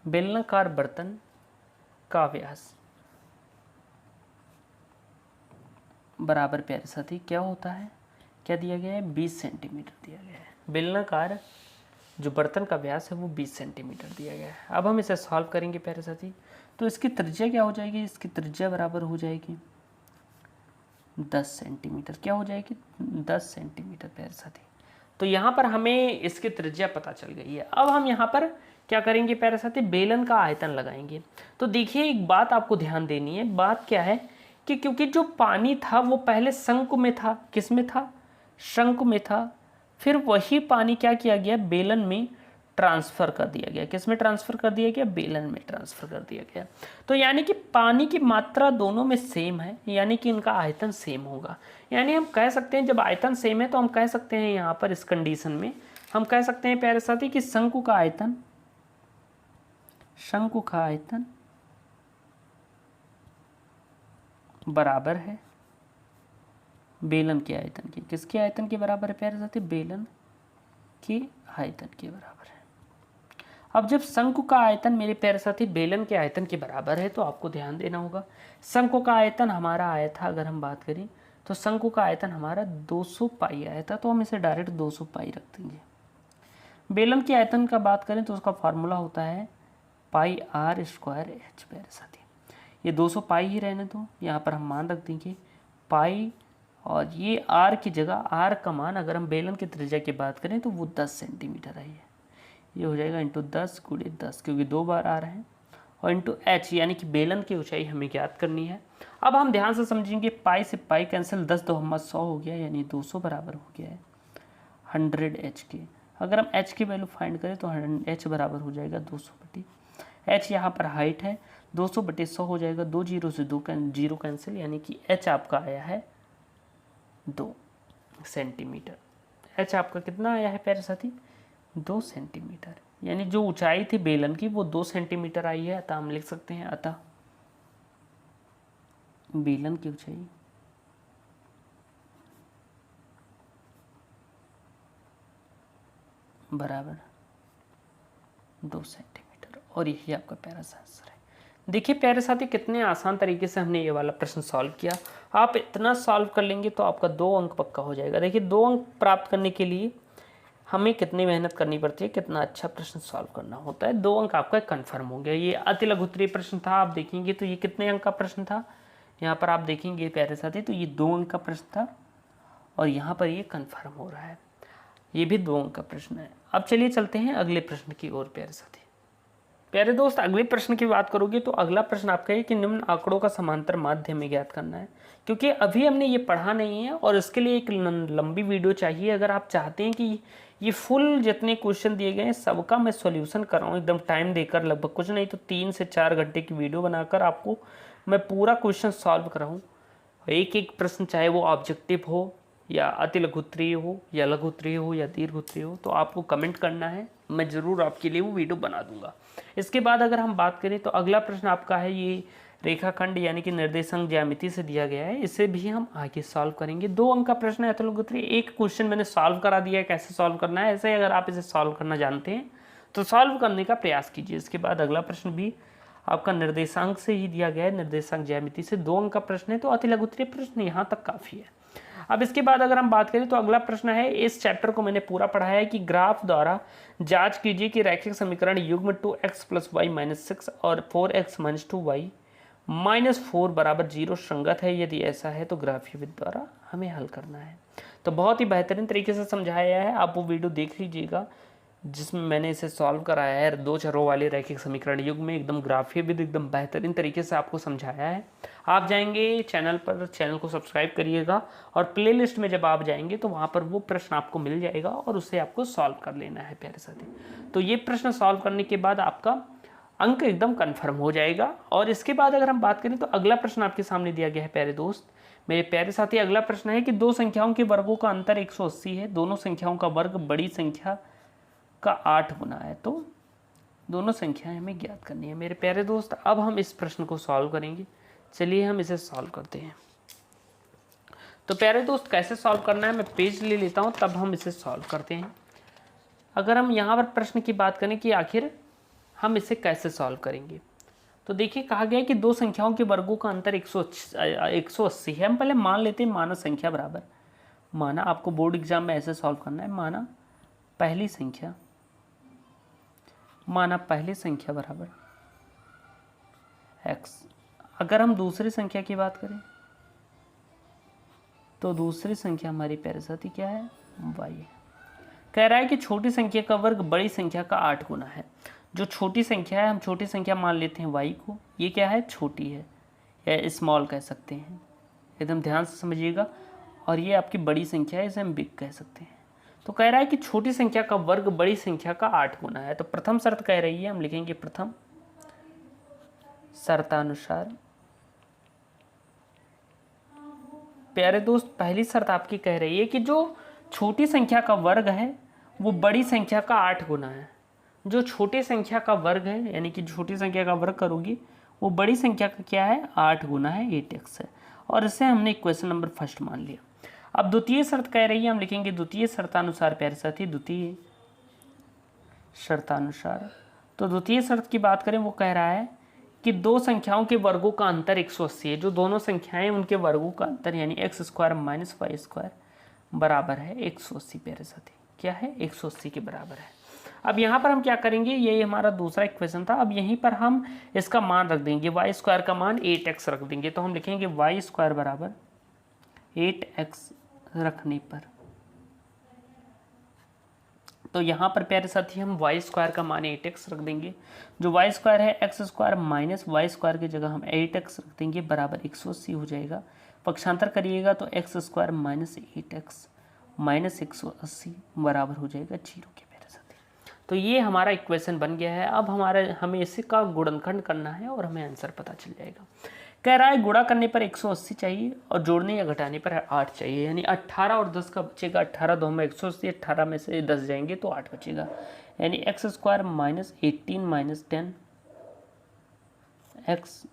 बेलनाकार बर्तन का व्यास बराबर प्यारे साथी क्या होता है? क्या दिया गया है? 20 सेंटीमीटर दिया गया है। बेलनाकार जो बर्तन का व्यास है वो 20 सेंटीमीटर दिया गया है। अब हम इसे सॉल्व करेंगे प्यारे साथी। तो इसकी त्रिज्या क्या हो जाएगी? इसकी त्रिज्या बराबर हो जाएगी 10 सेंटीमीटर। क्या हो जाएगी? 10 सेंटीमीटर प्यारे साथी। तो यहाँ पर हमें इसकी त्रिज्या पता चल गई है। अब हम यहाँ पर क्या करेंगे प्यारे साथी? बेलन का आयतन लगाएंगे। तो देखिए एक बात आपको ध्यान देनी है। बात क्या है कि क्योंकि जो पानी था वो पहले शंकु में था। किस में था? शंकु में था। फिर वही पानी क्या किया गया? बेलन में ट्रांसफ़र कर दिया गया। किस में ट्रांसफ़र कर दिया गया? बेलन में ट्रांसफ़र कर दिया गया। तो यानी कि पानी की मात्रा दोनों में सेम है, यानी कि इनका आयतन सेम होगा। यानी हम कह सकते हैं जब आयतन सेम है तो हम कह सकते हैं यहाँ पर इस कंडीशन में हम कह सकते हैं प्यारे साथी कि शंकु का आयतन बराबर है बेलन के आयतन के। किसके आयतन के बराबर है प्यारे साथी? बेलन के आयतन के बराबर है। अब जब शंकु का आयतन मेरे प्यारे साथी बेलन के आयतन के बराबर है तो आपको ध्यान देना होगा। शंकु का आयतन हमारा आया था, अगर हम बात करें तो शंकु का आयतन हमारा 200 पाई आया था, तो हम इसे डायरेक्ट 200 पाई रख देंगे। बेलन के आयतन का बात करें तो उसका फार्मूला होता है पाई r स्क्वायर h प्यारे साथी। ये 200 पाई ही रहने दो, यहाँ पर हम मान रख देंगे पाई, और ये r की जगह r का मान अगर हम बेलन की त्रिज्या की बात करें तो वो 10 सेंटीमीटर है। ये हो जाएगा इंटू 10 गुणे 10, क्योंकि 2 बार r है, और इंटू h यानी कि बेलन की ऊंचाई हमें ज्ञात करनी है। अब हम ध्यान से समझेंगे, पाई से पाई कैंसिल, 10 दो हमारा 100 हो गया, यानी 200 बराबर हो गया है 100 h के। अगर हम h की वैल्यू फाइंड करें तो h बराबर हो जाएगा 200/, h यहाँ पर हाइट है, 200/100 हो जाएगा, 2 जीरो से 2 जीरो कैंसिल, यानी कि h आपका आया है 2 सेंटीमीटर। h आपका कितना आया है प्यारे साथी? 2 सेंटीमीटर। यानी जो ऊंचाई थी बेलन की वो 2 सेंटीमीटर आई है। अतः हम लिख सकते हैं अतः बेलन की ऊंचाई बराबर 2 सेंटीमीटर, और यही आपका प्यारा सा आंसर है। देखिए प्यारे साथी कितने आसान तरीके से हमने ये वाला प्रश्न सॉल्व किया। आप इतना सॉल्व कर लेंगे तो आपका 2 अंक पक्का हो जाएगा। देखिए 2 अंक प्राप्त करने के लिए हमें कितनी मेहनत करनी पड़ती है, कितना अच्छा प्रश्न सॉल्व करना होता है। 2 अंक आपका कंफर्म हो गया। ये अति लघुत्तरीय प्रश्न था, आप देखेंगे तो ये कितने अंक का प्रश्न था, यहाँ पर आप देखेंगे प्यारे साथी तो ये 2 अंक का प्रश्न था, और यहाँ पर ये कंफर्म हो रहा है, ये भी 2 अंक का प्रश्न है। अब चलिए चलते हैं अगले प्रश्न की ओर प्यारे साथी। प्यारे दोस्त, अगले प्रश्न की बात करोगे तो अगला प्रश्न आपका है कि निम्न आंकड़ों का समांतर माध्य में ज्ञात करना है। क्योंकि अभी हमने ये पढ़ा नहीं है और इसके लिए एक लंबी वीडियो चाहिए। अगर आप चाहते हैं कि ये फुल जितने क्वेश्चन दिए गए हैं सबका मैं सॉल्यूशन कराऊँ एकदम टाइम देकर, लगभग कुछ नहीं तो 3 से 4 घंटे की वीडियो बनाकर आपको मैं पूरा क्वेश्चन सॉल्व कराऊँ, एक एक प्रश्न, चाहे वो ऑब्जेक्टिव हो या अति लघुत्तरीय हो या लघुत्तरीय हो या दीर्घोत्तरीय हो, तो आपको कमेंट करना है, मैं ज़रूर आपके लिए वो वीडियो बना दूंगा। इसके बाद अगर हम बात करें तो अगला प्रश्न आपका है ये रेखाखंड यानी कि निर्देशांक ज्यामिति से दिया गया है, इसे भी हम आगे सॉल्व करेंगे। 2 अंक का प्रश्न है अति लघुत्तरीय। एक क्वेश्चन मैंने सॉल्व करा दिया है, कैसे सॉल्व करना है। ऐसे अगर आप इसे सॉल्व करना जानते हैं तो सॉल्व करने का प्रयास कीजिए। इसके बाद अगला प्रश्न भी आपका निर्देशांक से ही दिया गया है, निर्देशांक ज्यामिति से 2 अंक का प्रश्न है, तो अति लघुत्तरीय प्रश्न यहाँ तक काफ़ी है। अब इसके बाद अगर हम बात करें तो अगला प्रश्न है, इस चैप्टर को मैंने पूरा पढ़ाया है कि ग्राफ द्वारा जांच कीजिए कि रैखिक समीकरण युग्म 2x + y - 6 और 4x - 2y -4 बराबर 0 संगत है? यदि ऐसा है तो ग्राफीय विधि द्वारा हमें हल करना है। तो बहुत ही बेहतरीन तरीके से समझाया है, आप वो वीडियो देख लीजिएगा जिसमें मैंने इसे सॉल्व कराया है 2 चरों वाले रैखिक समीकरण युग में, एकदम ग्राफीय विधि एकदम बेहतरीन तरीके से आपको समझाया है। आप जाएंगे चैनल पर, चैनल को सब्सक्राइब करिएगा और प्लेलिस्ट में जब आप जाएंगे तो वहाँ पर वो प्रश्न आपको मिल जाएगा और उसे आपको सॉल्व कर लेना है प्यारे साथी। तो ये प्रश्न सॉल्व करने के बाद आपका अंक एकदम कन्फर्म हो जाएगा। और इसके बाद अगर हम बात करें तो अगला प्रश्न आपके सामने दिया गया है प्यारे दोस्त, मेरे प्यारे साथी। अगला प्रश्न है कि दो संख्याओं के वर्गों का अंतर 180 है, दोनों संख्याओं का वर्ग बड़ी संख्या का 8 गुना है, तो दोनों संख्याएं हमें ज्ञात करनी है। मेरे प्यारे दोस्त अब हम इस प्रश्न को सॉल्व करेंगे, चलिए हम इसे सॉल्व करते हैं। तो प्यारे दोस्त कैसे सॉल्व करना है, मैं पेज ले लेता हूं तब हम इसे सॉल्व करते हैं। अगर हम यहाँ पर प्रश्न की बात करें कि आखिर हम इसे कैसे सॉल्व करेंगे, तो देखिए कहा गया है कि दो संख्याओं के वर्गों का अंतर 180 है। हम पहले मान लेते हैं माना संख्या बराबर, माना आपको बोर्ड एग्जाम में ऐसे सॉल्व करना है, माना पहली संख्या बराबर x। अगर हम दूसरी संख्या की बात करें तो दूसरी संख्या हमारी प्यारे साथी क्या है, y है। कह रहा है कि छोटी संख्या का वर्ग बड़ी संख्या का 8 गुना है। जो छोटी संख्या है, हम छोटी संख्या मान लेते हैं y को, ये क्या है, छोटी है या स्मॉल कह सकते हैं, एकदम ध्यान से समझिएगा। और ये आपकी बड़ी संख्या है, इसे हम बिग कह सकते हैं। तो कह रहा है कि छोटी संख्या का वर्ग बड़ी संख्या का 8 गुना है। तो प्रथम शर्त कह रही है, हम लिखेंगे प्रथम शर्तानुसार। प्यारे दोस्त पहली शर्त आपकी कह रही है कि जो छोटी संख्या का वर्ग है वो बड़ी संख्या का 8 गुना है। जो छोटी संख्या का वर्ग है, यानी कि छोटी संख्या का वर्ग करोगी वो बड़ी संख्या का क्या है, 8 गुना है, 8x है। और इसे हमने इक्वेशन नंबर फर्स्ट मान लिया। अब द्वितीय शर्त कह रही है, हम लिखेंगे द्वितीय शर्तानुसार प्यारे साथी, द्वितीय शर्तानुसार। तो द्वितीय शर्त की बात करें, वो कह रहा है कि दो संख्याओं के वर्गों का अंतर 180 है। जो दोनों संख्याएं उनके वर्गों का अंतर यानी x² - y² बराबर है 180 प्यारे साथी, क्या है, 180 के बराबर है। अब यहाँ पर हम क्या करेंगे, ये हमारा दूसरा इक्वेशन था। अब यहीं पर हम इसका मान रख देंगे, y² का मान 8x रख देंगे। तो हम लिखेंगे y² बराबर 8x रखने पर, तो यहाँ पर प्यारे साथी हम y² का मान 8x रख देंगे। जो y² है x² माइनस y² की जगह हम 8x रख देंगे, बराबर 180 हो जाएगा। पक्षांतर करिएगा तो x² माइनस 8x माइनस 180 बराबर हो जाएगा 0 के प्यारे साथी। तो ये हमारा इक्वेशन बन गया है। अब हमें इसी का गुणनखंड करना है और हमें आंसर पता चल जाएगा। कह रहा है गुणा करने पर 180 चाहिए और जोड़ने या घटाने पर 8 चाहिए, यानी 18 और 10 का बचेगा। 18 दो में 180, 18 में से 10 जाएंगे तो 8 बचेगा, यानी x² minus 18 minus 10 x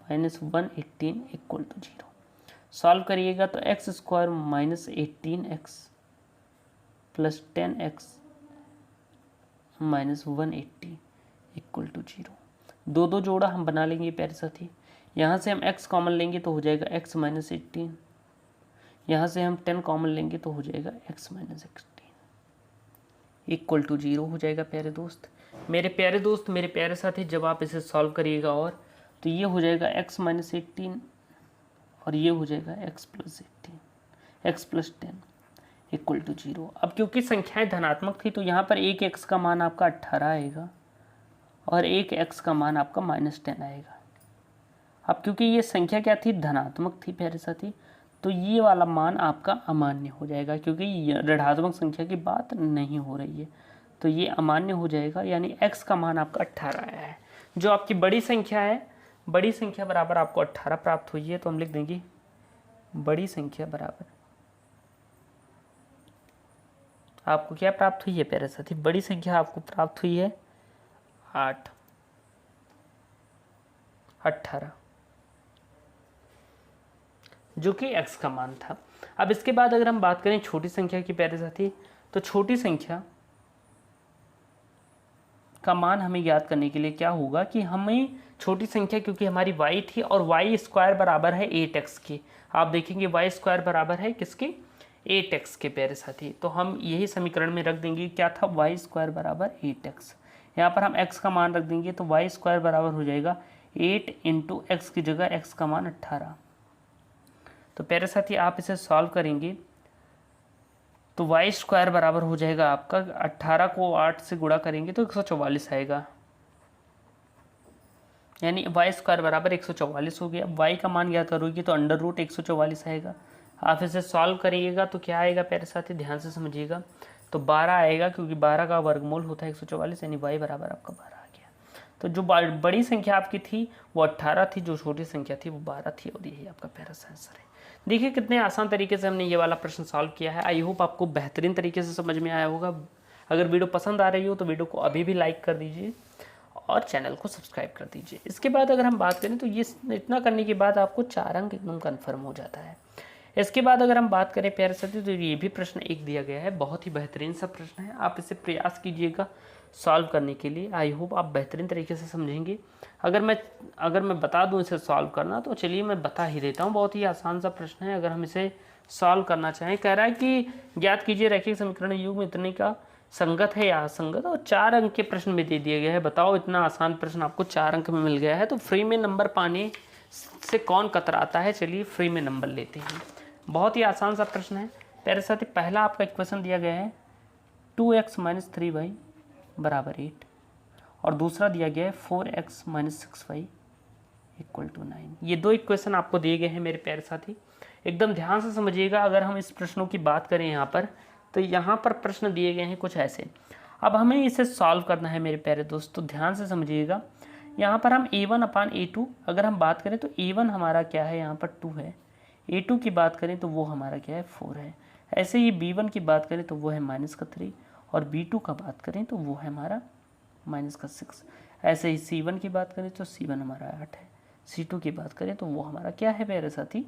minus 118 equal to 0। Solve करिएगा तो x² minus 18x plus 10x minus 180 equal to 0। दो जोड़ा हम बना लेंगे प्यारे साथी। यहाँ से हम x कॉमन लेंगे तो हो जाएगा x माइनस 18, यहाँ से हम 10 कॉमन लेंगे तो हो जाएगा x माइनस 16 इक्वल टू 0 हो जाएगा प्यारे दोस्त। मेरे प्यारे दोस्त, मेरे प्यारे साथी, जब आप इसे सॉल्व करिएगा और तो ये हो जाएगा x माइनस 18 और ये हो जाएगा x प्लस 10 इक्वल टू 0। अब क्योंकि संख्याएं धनात्मक थी तो यहाँ पर एक x का मान आपका 18 आएगा और एक x का मान आपका माइनस 10 आएगा। अब क्योंकि ये संख्या क्या थी, धनात्मक थी प्यारे साथी, तो ये वाला मान आपका अमान्य हो जाएगा, क्योंकि ऋणात्मक संख्या की बात नहीं हो रही है, तो ये अमान्य हो जाएगा। यानी x का मान आपका 18 आया है। जो आपकी बड़ी संख्या है, बड़ी संख्या बराबर आपको 18 प्राप्त हुई है, तो हम लिख देंगे बड़ी संख्या बराबर आपको क्या प्राप्त हुई है प्यारे साथी, बड़ी संख्या आपको प्राप्त हुई है 18, जो कि x का मान था। अब इसके बाद अगर हम बात करें छोटी संख्या की प्यारे साथी, तो छोटी संख्या का मान हमें याद करने के लिए क्या होगा कि हमें छोटी संख्या, क्योंकि हमारी y थी और y² बराबर है 8x के, आप देखेंगे y² बराबर है किसके, 8x के प्यारे साथी। तो हम यही समीकरण में रख देंगे, क्या था, y² बराबर 8x। यहाँ पर हम x का मान रख देंगे तो y² बराबर हो जाएगा 8 इंटू एक्स की जगह एक्स का मान 18। तो प्यारे साथी आप इसे सॉल्व करेंगे तो वाई स्क्वायर बराबर हो जाएगा आपका 18 को 8 से गुणा करेंगे तो 144 आएगा, यानी वाई स्क्वायर बराबर 144 हो गया। वाई का मान ज्ञात करोगे तो अंडर रूट 144 आएगा। आप इसे सॉल्व करिएगा तो क्या आएगा प्यारे साथी, ध्यान से समझिएगा, तो 12 आएगा, क्योंकि 12 का वर्गमूल होता है 144, यानी वाई बराबर आपका 12 आ गया। तो जो बड़ी संख्या आपकी थी वो 18 थी, जो छोटी संख्या थी वो 12 थी, और यही आपका प्यारा सा आंसर है। देखिए कितने आसान तरीके से हमने ये वाला प्रश्न सॉल्व किया है। आई होप आपको बेहतरीन तरीके से समझ में आया होगा। अगर वीडियो पसंद आ रही हो तो वीडियो को अभी भी लाइक कर दीजिए और चैनल को सब्सक्राइब कर दीजिए। इसके बाद अगर हम बात करें तो ये इतना करने के बाद आपको 4 अंक एकदम कन्फर्म हो जाता है। इसके बाद अगर हम बात करें प्यारे साथी तो ये भी प्रश्न एक दिया गया है, बहुत ही बेहतरीन सा प्रश्न है। आप इसे प्रयास कीजिएगा सॉल्व करने के लिए। आई होप आप बेहतरीन तरीके से समझेंगे। अगर मैं बता दूं इसे सॉल्व करना, तो चलिए मैं बता ही देता हूं। बहुत ही आसान सा प्रश्न है। अगर हम इसे सॉल्व करना चाहें, कह रहा है कि ज्ञात कीजिए रैखिक समीकरण युग्म इतने का संगत है या असंगत, और 4 अंक के प्रश्न में दे दिया गया है। बताओ इतना आसान प्रश्न आपको 4 अंक में मिल गया है, तो फ्री में नंबर पाने से कौन कतराता है। चलिए फ्री में नंबर लेते हैं। बहुत ही आसान सा प्रश्न है प्यारे साथी। पहला आपका इक्वेशन दिया गया है 2x - 3y बराबर 8, और दूसरा दिया गया है 4x - 6y = 9। ये 2 इक्वेशन आपको दिए गए हैं मेरे प्यारे साथी, एकदम ध्यान से समझिएगा। अगर हम इस प्रश्नों की बात करें यहाँ पर, तो यहाँ पर प्रश्न दिए गए हैं कुछ ऐसे। अब हमें इसे सॉल्व करना है मेरे प्यारे दोस्तों, ध्यान से समझिएगा। यहाँ पर हम a1/a2 अगर हम बात करें तो a1 हमारा क्या है, यहाँ पर 2 है। a2 की बात करें तो वो हमारा क्या है, 4 है। ऐसे ही b1 की बात करें तो वो है -3, और b2 का बात करें तो वो है हमारा -6। ऐसे ही c1 की बात करें तो c1 हमारा 8 है। c2 की बात करें तो वो हमारा क्या है प्यारे साथी,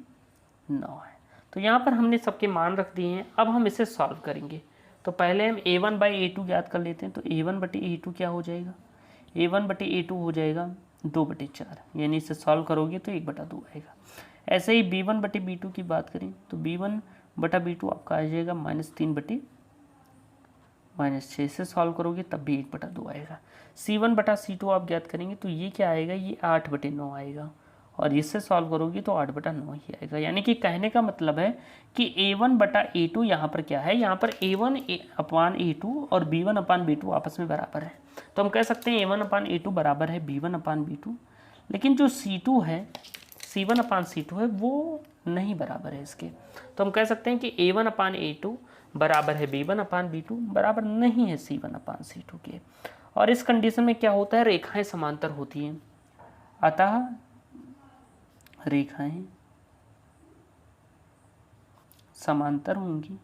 9 है। तो यहाँ पर हमने सबके मान रख दिए हैं। अब हम इसे सॉल्व करेंगे। तो पहले हम a1/a2 ज्ञात कर लेते हैं। तो a1/a2 क्या हो जाएगा, a1/a2 हो जाएगा 2/4, यानी इसे सॉल्व करोगे तो 1/2 आएगा। ऐसे ही b1/b2 की बात करें तो b1/b2 आपका आ जाएगा -3/-6, से सॉल्व करोगे तब भी 1/2 आएगा। c1/c2 आप ज्ञात करेंगे तो ये क्या आएगा, ये 8/9 आएगा, और इससे सॉल्व करोगे तो 8/9 ही आएगा। यानी कि कहने का मतलब है कि a1/a2 यहाँ पर क्या है, यहाँ पर a1/a2 और b1/b2 आपस में बराबर है। तो हम कह सकते हैं a1/a2 बराबर है b1/b2, लेकिन जो c2 है, c1/c2 है, वो नहीं बराबर है इसके। तो हम कह सकते हैं कि a1/a2 बराबर है b1/b2, बराबर नहीं है c1/c2 के। और इस कंडीशन में क्या होता है, रेखाएं समांतर होती हैं, अतः रेखाएं समांतर होंगी,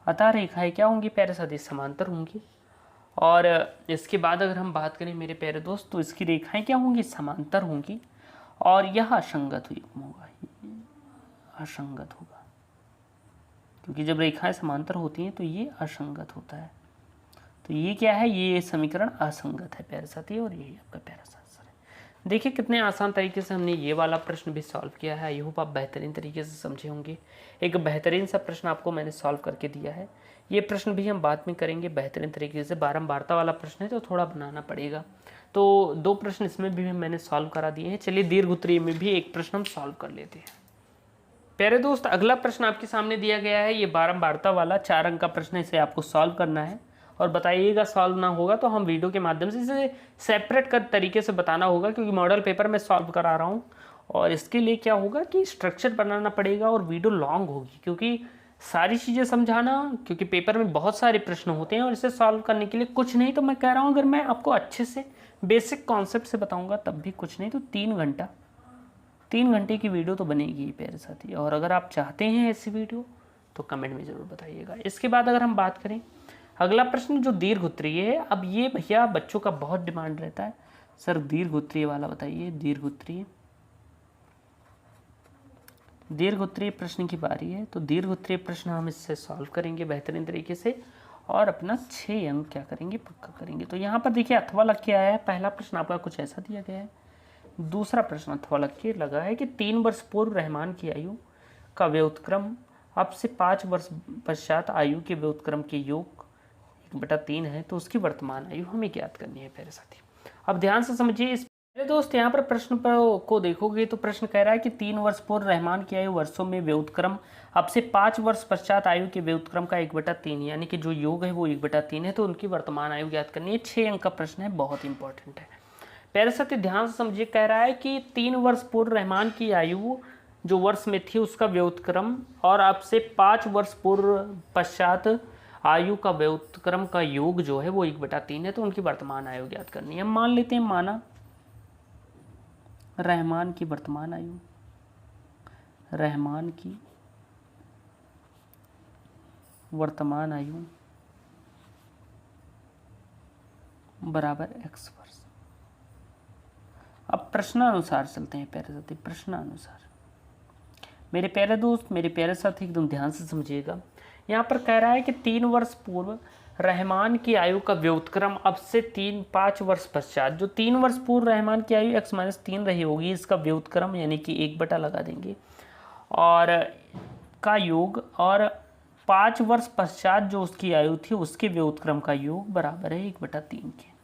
अतः रेखाएं क्या होंगी प्यारे साथी, समांतर होंगी। और इसके बाद अगर हम बात करें मेरे प्यारे दोस्त, तो इसकी रेखाएं क्या होंगी, समांतर होंगी, और यह असंगत होगा, असंगत होगा, क्योंकि जब रेखाएं समांतर होती हैं तो ये असंगत होता है। तो ये क्या है, ये समीकरण असंगत है प्यारे साथी, और यही आपका प्यारा सा आंसर है। देखिए कितने आसान तरीके से हमने ये वाला प्रश्न भी सॉल्व किया है। आई होप आप बेहतरीन तरीके से समझे होंगे। एक बेहतरीन सा प्रश्न आपको मैंने सॉल्व करके दिया है। ये प्रश्न भी हम बाद में करेंगे बेहतरीन तरीके से। बारंबारता वाला प्रश्न है तो थोड़ा बनाना पड़ेगा। तो 2 प्रश्न इसमें भी मैंने सॉल्व करा दिए हैं। चलिए दीर्घउत्तरीय में भी एक प्रश्न हम सॉल्व कर लेते हैं। प्यारे दोस्त अगला प्रश्न आपके सामने दिया गया है, ये बारंबारता वाला 4 अंक का प्रश्न है। इसे आपको सॉल्व करना है, और बताइएगा सॉल्व ना होगा तो हम वीडियो के माध्यम से इसे सेपरेट कर तरीके से बताना होगा, क्योंकि मॉडल पेपर में सॉल्व करा रहा हूँ। और इसके लिए क्या होगा कि स्ट्रक्चर बनाना पड़ेगा, और वीडियो लॉन्ग होगी, क्योंकि सारी चीज़ें समझाना, क्योंकि पेपर में बहुत सारे प्रश्न होते हैं, और इसे सॉल्व करने के लिए कुछ नहीं तो मैं कह रहा हूँ, अगर मैं आपको अच्छे से बेसिक कॉन्सेप्ट से बताऊँगा तब भी कुछ नहीं तो 3 घंटे की वीडियो तो बनेगी ही प्यारे साथी। और अगर आप चाहते हैं ऐसी वीडियो तो कमेंट में ज़रूर बताइएगा। इसके बाद अगर हम बात करें अगला प्रश्न जो दीर्घउत्तरीय है, अब ये भैया बच्चों का बहुत डिमांड रहता है, सर दीर्घउत्तरीय वाला बताइए। दीर्घउत्तरीय प्रश्न की बारी है। तो दीर्घउत्तरीय प्रश्न हम इससे सॉल्व करेंगे बेहतरीन तरीके से, और अपना 6 अंक क्या करेंगे, पक्का करेंगे। तो यहाँ पर देखिए अथवा लग के आया है। पहला प्रश्न आपका कुछ ऐसा दिया गया है। दूसरा प्रश्न अथवा लग के लगा है कि 3 वर्ष पूर्व रहमान की आयु का व्युत्क्रम अब से 5 वर्ष पश्चात आयु के व्युत्क्रम के योग 1/3 है, तो उसकी वर्तमान आयु हमें ज्ञात करनी है प्यारे साथी। अब ध्यान से समझिए इस मेरे दोस्त, यहाँ पर प्रश्न को देखोगे तो प्रश्न कह रहा है कि 3 वर्ष पूर्व रहमान की आयु वर्षों में व्युत्क्रम अब से 5 वर्ष पश्चात आयु के व्युत्क्रम का 1/3 यानी कि जो योग है वो 1/3 है, तो उनकी वर्तमान आयु ज्ञात करनी है। 6 अंक का प्रश्न है, बहुत इंपॉर्टेंट है प्यारे साथी। ध्यान से समझिए, कह रहा है कि 3 वर्ष पूर्व रहमान की आयु जो वर्ष में थी उसका व्युत्क्रम और अब से 5 वर्ष पूर्व पश्चात आयु का व्युत्क्रम का योग जो है वो 1/3 है, तो उनकी वर्तमान आयु ज्ञात करनी है। मान लेते हैं, माना रहमान की वर्तमान आयु, रहमान की वर्तमान आयु बराबर x वर्ष। अब प्रश्नानुसार चलते हैं प्यारे साथी, प्रश्नानुसार। मेरे प्यारे दोस्त, मेरे प्यारे साथी, एकदम ध्यान से समझिएगा। यहाँ पर कह रहा है कि 3 वर्ष पूर्व रहमान की आयु का व्युत्क्रम अब से 5 वर्ष पश्चात, जो 3 वर्ष पूर्व रहमान की आयु x-3 रही होगी, इसका व्युत्क्रम यानी कि 1 लगा देंगे और का योग, और 5 वर्ष पश्चात जो उसकी आयु थी उसके व्युत्क्रम का योग बराबर है 1/3 के।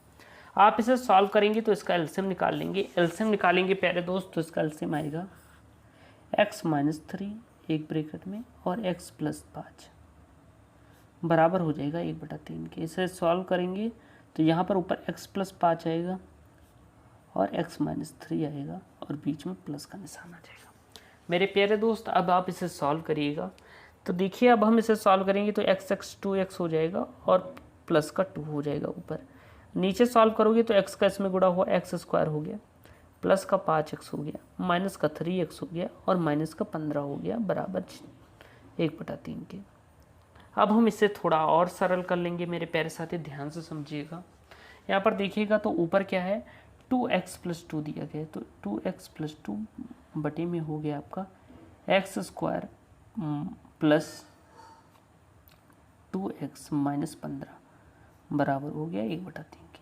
आप इसे सॉल्व करेंगे तो इसका एलसीएम निकाल लेंगे। एलसीएम निकालेंगे प्यारे दोस्त तो इसका एलसीएम आएगा x-3 एक ब्रैकेट में और x + 5 बराबर हो जाएगा 1/3 के। इसे सॉल्व करेंगे तो यहाँ पर ऊपर x + 5 आएगा और x-3 आएगा और बीच में प्लस का निशान आ जाएगा। मेरे प्यारे दोस्त, अब आप इसे सॉल्व करिएगा तो देखिए, अब हम इसे सॉल्व करेंगे तो x 2x हो जाएगा और प्लस का 2 हो जाएगा ऊपर। नीचे सॉल्व करोगे तो x का इसमें गुणा हुआ x² हो गया, प्लस का 5x हो गया, माइनस का 3x हो गया और माइनस का 15 हो गया बराबर 1/3 के। अब हम इसे थोड़ा और सरल कर लेंगे मेरे प्यारे साथी, ध्यान से समझिएगा। यहाँ पर देखिएगा तो ऊपर क्या है, 2x + 2 दिया गया है, तो 2x + 2 बटे में हो गया आपका x² + 2x - 15 बराबर हो गया 1/3 के।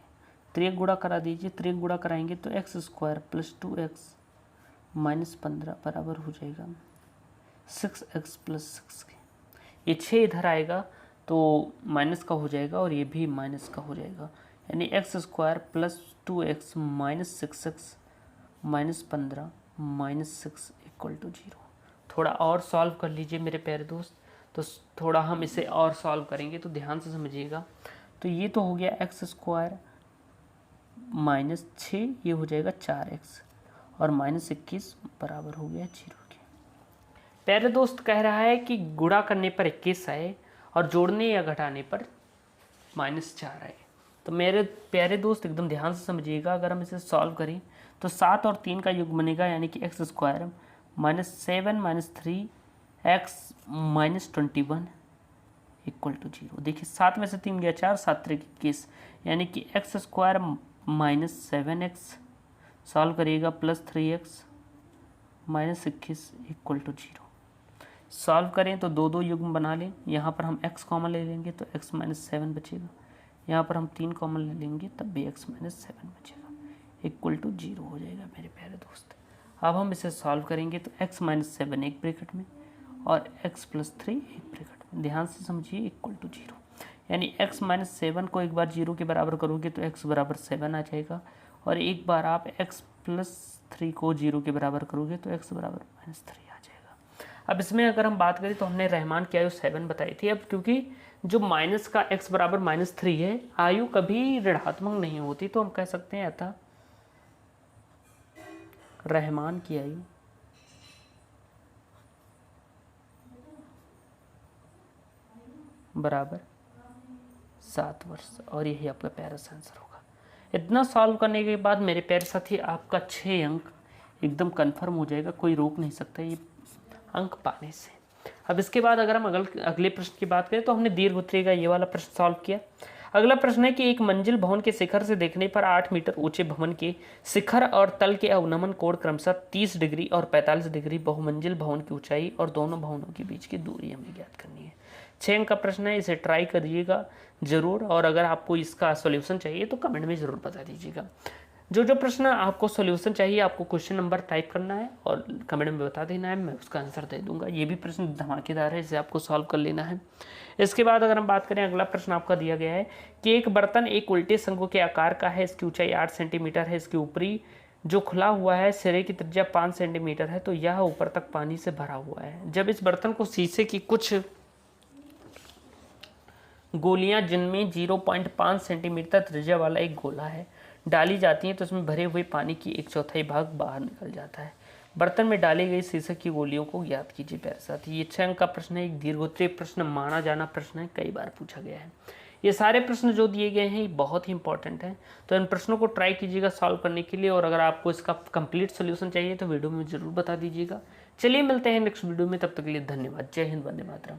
त्रिक गुणा करा दीजिए, त्रिक गुणा कराएंगे तो x² + 2x - 15 बराबर हो जाएगा 6x + 6 के। ये 6 इधर आएगा तो माइनस का हो जाएगा और ये भी माइनस का हो जाएगा, यानी x² + 2x - 6x - 15 - 6 = 0। थोड़ा और सॉल्व कर लीजिए मेरे प्यारे दोस्त, तो थोड़ा हम इसे और सॉल्व करेंगे तो ध्यान से समझिएगा। तो ये तो हो गया x² - 6, ये हो जाएगा 4x और -21 बराबर हो गया 0 के। प्यारे दोस्त, कह रहा है कि गुणा करने पर 21 आए और जोड़ने या घटाने पर -4 आए। तो मेरे प्यारे दोस्त एकदम ध्यान से समझिएगा, अगर हम इसे सॉल्व करें तो 7 और 3 का योग बनेगा, यानी कि x² - 7 - 3x - 21 = 0। देखिए 7 में से 3 गया 4, 7 3 21, यानी कि x² - 7x सॉल्व करिएगा प्लस 3x - 21 = 0। सॉल्व करें तो 2 युग्म बना लें, यहाँ पर हम x कॉमन ले लेंगे तो x - 7 बचेगा, यहाँ पर हम 3 कॉमन ले लेंगे तब भी x - 7 बचेगा, = 0 हो जाएगा मेरे प्यारे दोस्त। अब हम इसे सॉल्व करेंगे तो x - 7 एक ब्रैकेट में और x + 3 एक ब्रैकेट में, ध्यान से समझिए, = 0। यानी x - 7 को एक बार 0 के बराबर करोगे तो x बराबर 7 आ जाएगा, और एक बार आप x + 3 को 0 के बराबर करोगे तो x बराबर -3 आ जाएगा। अब इसमें अगर हम बात करें तो हमने रहमान की आयु 7 बताई थी। अब क्योंकि जो माइनस का x बराबर -3 है, आयु कभी ऋणात्मक नहीं होती, तो हम कह सकते हैं अतः रहमान की आयु बराबर 7 वर्ष, और यही आपका प्यारा आंसर होगा। इतना सॉल्व करने के बाद मेरे प्यारे साथी आपका 6 अंक एकदम कंफर्म हो जाएगा, कोई रोक नहीं सकता ये अंक पाने से। अब इसके बाद अगर हम अगले प्रश्न की बात करें तो हमने दीर्घवृत्तीय का ये वाला प्रश्न सॉल्व किया। अगला प्रश्न है कि एक मंजिल भवन के शिखर से देखने पर 8 मीटर ऊंचे भवन के शिखर और तल के अवनमन कोण क्रमशः 30 डिग्री और 45 डिग्री, बहुमंजिल भवन की ऊंचाई और दोनों भवनों के बीच की दूरी हमें ज्ञात करनी है। 6 अंक का प्रश्न है, इसे ट्राई करिएगा जरूर, और अगर आपको इसका सॉल्यूशन चाहिए तो कमेंट में ज़रूर बता दीजिएगा। जो प्रश्न आपको सोल्यूशन चाहिए, आपको क्वेश्चन नंबर टाइप करना है और कमेंट में बता देना है, मैं उसका आंसर दे दूंगा। ये भी प्रश्न धमाकेदार है, इसे आपको सॉल्व कर लेना है। इसके बाद अगर हम बात करें, अगला प्रश्न आपका दिया गया है कि एक बर्तन एक उल्टे शंकु के आकार का है, इसकी ऊंचाई 8 सेंटीमीटर है, इसके ऊपरी जो खुला हुआ है सिरे की त्रिज्या 5 सेंटीमीटर है, तो यह ऊपर तक पानी से भरा हुआ है। जब इस बर्तन को शीशे की कुछ गोलियां जिनमें 0.5 सेंटीमीटर त्रिज्या वाला एक गोला है डाली जाती हैं, तो उसमें भरे हुए पानी की 1/4 भाग बाहर निकल जाता है। बर्तन में डाली गई शीशे की गोलियों को ज्ञात कीजिए। प्यारे साथी, ये 6 अंक का प्रश्न है, एक दीर्घोत्तरीय प्रश्न माना जाना प्रश्न है, कई बार पूछा गया है। ये सारे प्रश्न जो दिए गए हैं ये बहुत ही इंपॉर्टेंट हैं, तो इन प्रश्नों को ट्राई कीजिएगा सॉल्व करने के लिए, और अगर आपको इसका कंप्लीट सोल्यूशन चाहिए तो वीडियो में जरूर बता दीजिएगा। चलिए मिलते हैं नेक्स्ट वीडियो में, तब तक के लिए धन्यवाद। जय हिंद, वंदे मातरम।